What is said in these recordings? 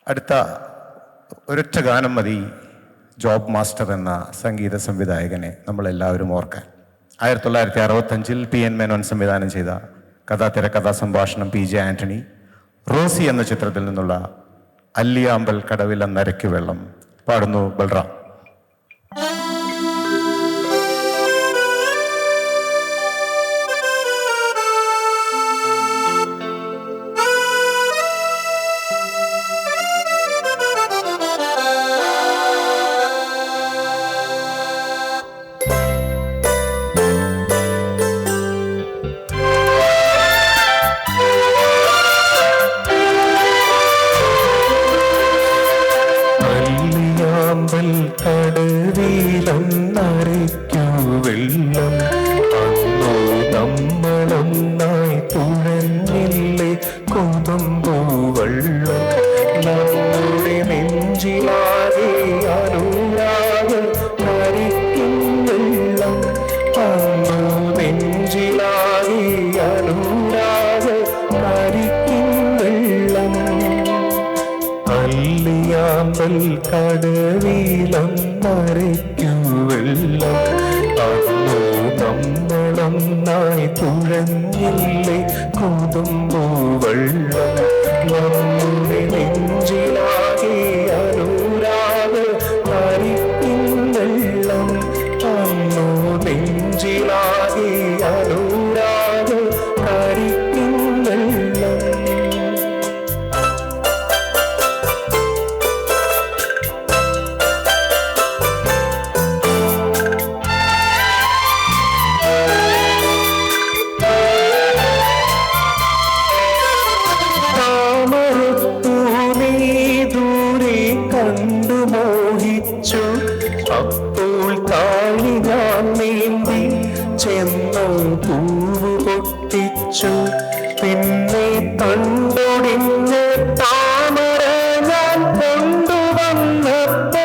അടുത്ത ഒരൊറ്റ ഗാനം മതി ജോബ് മാസ്റ്റർ എന്ന സംഗീത സംവിധായകനെ നമ്മളെല്ലാവരും ഓർക്കാൻ. 1965 PN മേനോൻ സംവിധാനം ചെയ്ത കഥാ സംഭാഷണം PJ ആൻ്റണി, റോസി എന്ന ചിത്രത്തിൽ നിന്നുള്ള അല്ലിയാമ്പൽ കടവില നരയ്ക്കു വെള്ളം പാടുന്നു ബൽറാം. കടവിലം നരയ്ക്കു വെള്ളം അന്നോ നമ്മളൊന്നായി തുഴഞ്ഞില്ലേ കൊതുമ്പൂ വെള്ളം നമ്മുടെ നെഞ്ചിലാകെ അനുരാഗ നരയ്ക്കും വെള്ളം അന്നോ നെഞ്ചിലാകെ അനുരാഗ നരയ്ക്കും വെള്ളം അല്ലിയാമ്പൽ കടവിലം നരയ്ക്കു വെള്ളം അന്നോ നമ്മളൊന്നായി തുഴഞ്ഞില്ലേ കൊതുമ്പൂ വെള്ളം നമ്മുടെ നെഞ്ചിലാകെ അനുരാഗ നരയ്ക്കും വെള്ളം അന്നോ നെഞ്ചിലാകെ അനുരാഗ നരയ്ക്കും വെള്ളം. കണ്ടു മോഹിച്ചു അപ്പോൾ താഴി ഞാൻ നീന്തി ചെന്നു പൂവ് പൊട്ടിച്ചു പിന്നെ കണ്ടൊടിഞ്ഞ താമര ഞാൻ കൊണ്ടുവന്നപ്പോൾ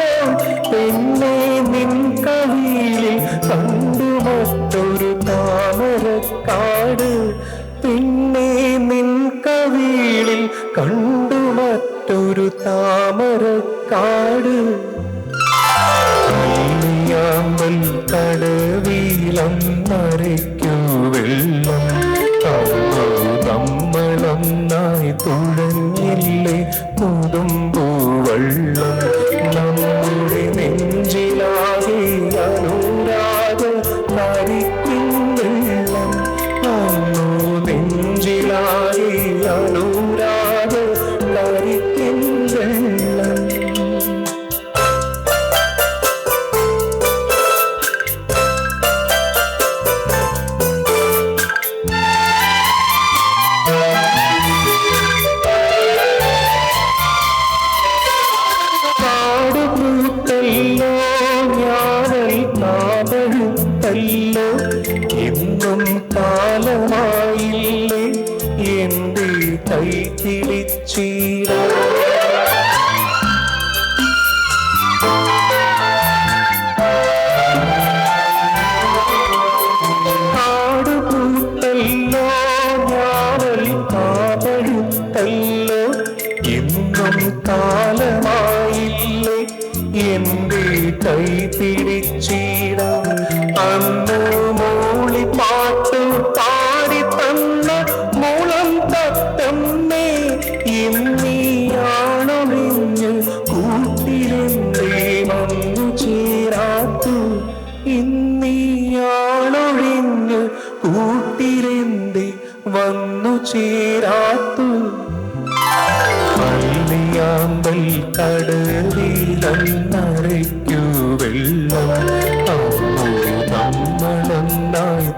പിന്നെ നിൻ കവിളിൽ കണ്ടു മറ്റൊരു താമരക്കാട് പിന്നെ നിൻ കവിളിൽ കണ്ടു മറ്റൊരു താമരക്കാട് അല്ലിയാമ്പൽ കടവിലം നരയ്ക്കു വെള്ളം അന്നോ നമ്മളൊന്നായി തുഴഞ്ഞില്ലേ കൊതുമ്പൂ വെള്ളം നമ്മുടെ നെഞ്ചിലാകെ അനുരാഗ നരയ്ക്കും വെള്ളം അന്നോ നെഞ്ചിലാകെ അനുരാഗ നരയ്ക്കും വെള്ളം. കാടുപൂത്തല്ലോ ഞാനൽ കാതഴുത്തല്ലോ എന്നും കാലമായില്ലേ എന്റെ കൈ പിടിച്ചീര കാടുപൂത്തല്ലോ ഞാനൽ കാതഴുത്തല്ലോ എന്നും കാലമായില്ലേ എന്റെ കൈ പിടിച്ചീട അന്ന് മൂളി പാട്ട് പാടി തന്ന മുളം തത്തമ്മേ ഇന്നീയാണൊഴിഞ്ഞ് കൂട്ടിലെന്തേ വന്നു ചേരാത്തു ഇന്നീയാണൊഴിഞ്ഞ് കൂട്ടിലെന്തേ വന്നു ചേരാത്തു അല്ലിയാമ്പൽ കടവിലം നരയ്ക്കു വെള്ളം അന്നോ നമ്മളൊന്നായി